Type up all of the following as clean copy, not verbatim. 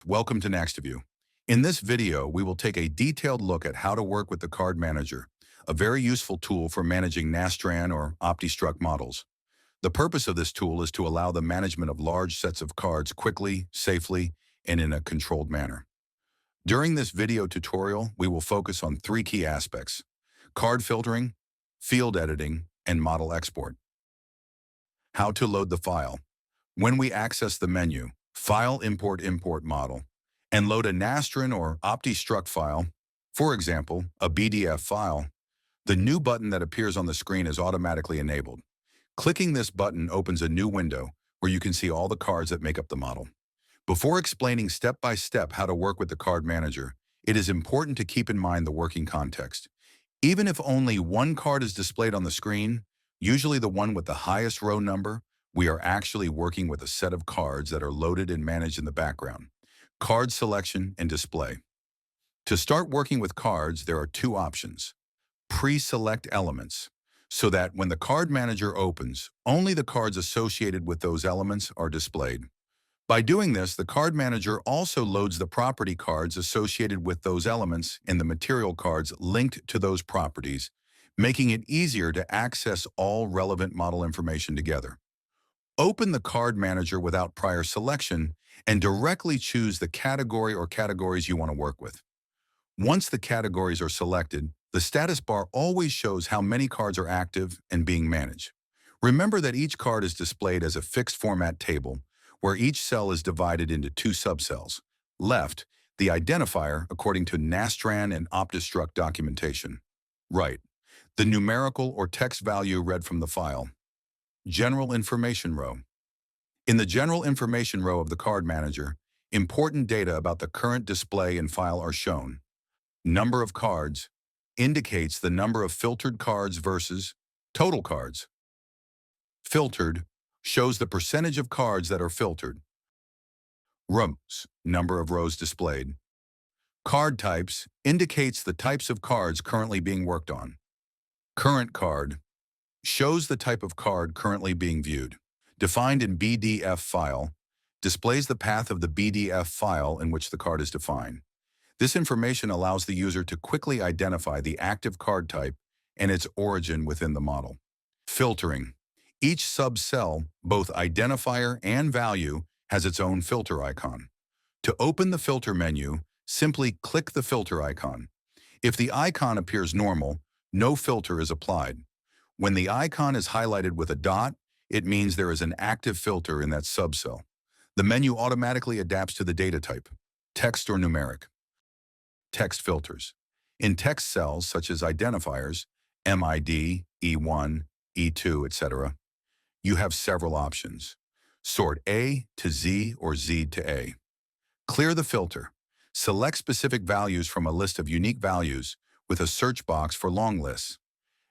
Welcome to NaxToView. In this video, we will take a detailed look at how to work with the Card Manager, a very useful tool for managing NASTRAN or OPTISTRUCT models. The purpose of this tool is to allow the management of large sets of cards quickly, safely, and in a controlled manner. During this video tutorial, we will focus on three key aspects: card filtering, field editing, and model export. How to load the file. When we access the menu, File, Import Model, and load a NASTRAN or OPTISTRUCT file, for example, a BDF file, the new button that appears on the screen is automatically enabled. Clicking this button opens a new window where you can see all the cards that make up the model. Before explaining step-by-step how to work with the Card Manager, it is important to keep in mind the working context. Even if only one card is displayed on the screen, usually the one with the highest row number, we are actually working with a set of cards that are loaded and managed in the background. Card selection and display. To start working with cards, there are two options. Pre-select elements, so that when the Card Manager opens, only the cards associated with those elements are displayed. By doing this, the Card Manager also loads the property cards associated with those elements and the material cards linked to those properties, making it easier to access all relevant model information together. Open the Card Manager without prior selection and directly choose the category or categories you want to work with. Once the categories are selected, the status bar always shows how many cards are active and being managed. Remember that each card is displayed as a fixed format table, where each cell is divided into two subcells. Left, the identifier according to NASTRAN and OPTISTRUCT documentation. Right, the numerical or text value read from the file. General Information Row. In the General Information row of the Card Manager, important data about the current display and file are shown. Number of cards indicates the number of filtered cards versus total cards. Filtered shows the percentage of cards that are filtered. Rows, number of rows displayed. Card types indicates the types of cards currently being worked on. Current card shows the type of card currently being viewed. Defined in BDF file, displays the path of the BDF file in which the card is defined. This information allows the user to quickly identify the active card type and its origin within the model. Filtering. Each subcell, both identifier and value, has its own filter icon. To open the filter menu, simply click the filter icon. If the icon appears normal, no filter is applied. When the icon is highlighted with a dot, it means there is an active filter in that subcell. The menu automatically adapts to the data type, text or numeric. Text filters. In text cells such as identifiers, MID, E1, E2, etc., you have several options. Sort A to Z or Z to A. Clear the filter. Select specific values from a list of unique values with a search box for long lists.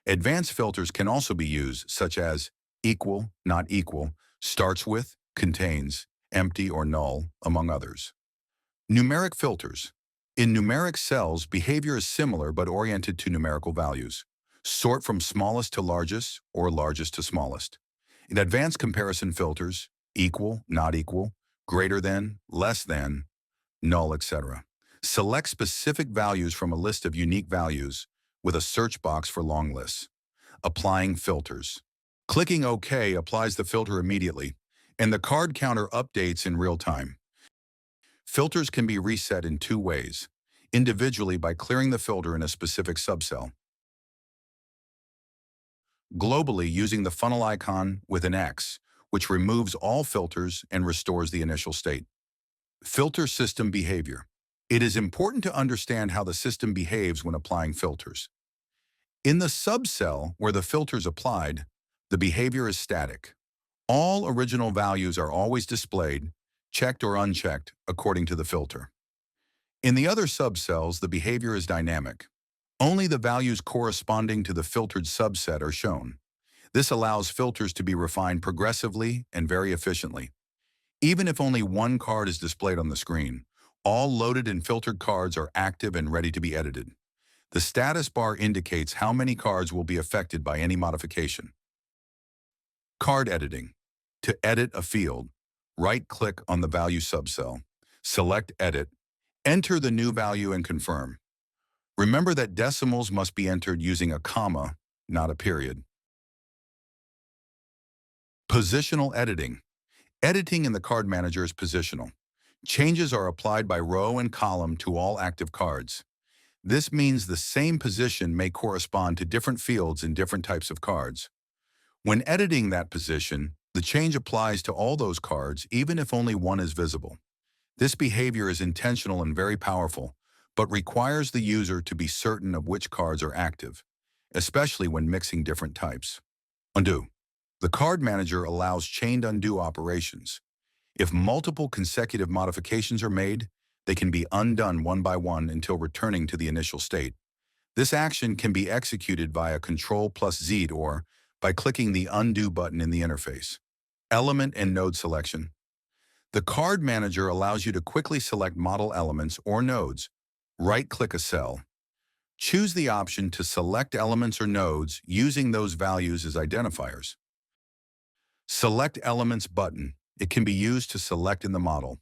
Advanced filters can also be used, such as equal, not equal, starts with, contains, empty or null, among others. Numeric filters. In numeric cells, behavior is similar but oriented to numerical values. Sort from smallest to largest or largest to smallest. In advanced comparison filters, equal, not equal, greater than, less than, null, etc. Select specific values from a list of unique values with a search box for long lists. Applying filters. Clicking OK applies the filter immediately, and the card counter updates in real time. Filters can be reset in two ways: individually by clearing the filter in a specific subcell, globally using the funnel icon with an X, which removes all filters and restores the initial state. Filter system behavior. It is important to understand how the system behaves when applying filters. In the subcell where the filter is applied, the behavior is static. All original values are always displayed, checked or unchecked, according to the filter. In the other subcells, the behavior is dynamic. Only the values corresponding to the filtered subset are shown. This allows filters to be refined progressively and very efficiently. Even if only one card is displayed on the screen, all loaded and filtered cards are active and ready to be edited. The status bar indicates how many cards will be affected by any modification. Card editing. To edit a field, right-click on the value subcell. Select Edit. Enter the new value and confirm. Remember that decimals must be entered using a comma, not a period. Positional Editing. Editing in the card manager is positional. Changes are applied by row and column to all active cards. This means the same position may correspond to different fields in different types of cards. When editing that position, the change applies to all those cards even if only one is visible. This behavior is intentional and very powerful, but requires the user to be certain of which cards are active, especially when mixing different types. Undo. The card manager allows chained undo operations. If multiple consecutive modifications are made, they can be undone one by one until returning to the initial state. This action can be executed via Ctrl+Z or by clicking the Undo button in the interface. Element and node selection. The card manager allows you to quickly select model elements or nodes. Right-click a cell. Choose the option to select elements or nodes using those values as identifiers. Select Elements button. It can be used to select in the model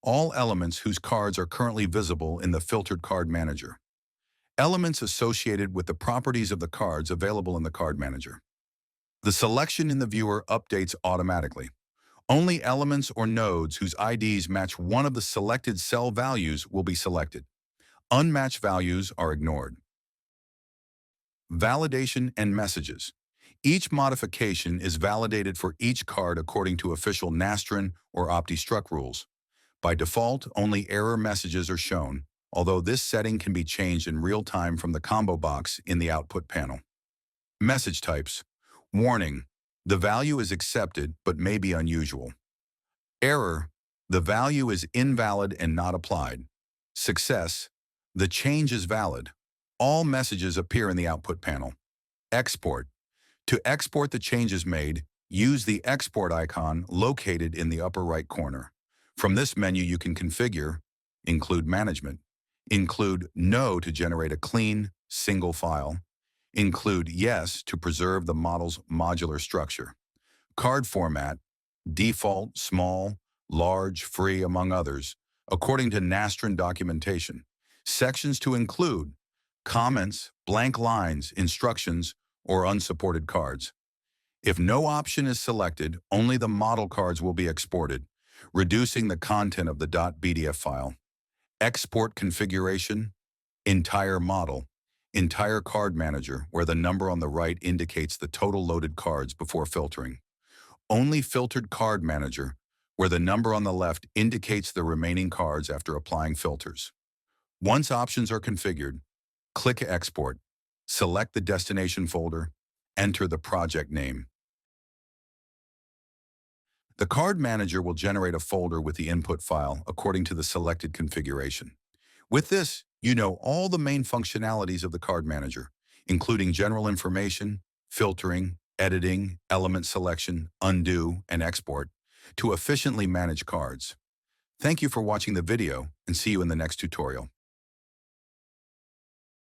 all elements whose cards are currently visible in the filtered card manager. Elements associated with the properties of the cards available in the card manager. The selection in the viewer updates automatically. Only elements or nodes whose IDs match one of the selected cell values will be selected. Unmatched values are ignored. Validation and messages. Each modification is validated for each card according to official NASTRAN or OPTISTRUCT rules. By default, only error messages are shown, although this setting can be changed in real time from the combo box in the output panel. Message types. Warning: the value is accepted but may be unusual. Error: the value is invalid and not applied. Success: the change is valid. All messages appear in the output panel. Export. To export the changes made, use the export icon located in the upper right corner. From this menu you can configure, include management, include no to generate a clean, single file, include yes to preserve the model's modular structure, card format, default, small, large, free, among others, according to NASTRAN documentation, sections to include, comments, blank lines, instructions, or unsupported cards. If no option is selected, only the model cards will be exported, reducing the content of the .bdf file. Export configuration, entire model, entire card manager, where the number on the right indicates the total loaded cards before filtering. Only filtered card manager, where the number on the left indicates the remaining cards after applying filters. Once options are configured, click Export, select the destination folder, enter the project name. The card manager will generate a folder with the input file according to the selected configuration. With this, you know all the main functionalities of the card manager, including general information, filtering, editing, element selection, undo, and export, to efficiently manage cards. Thank you for watching the video, and see you in the next tutorial.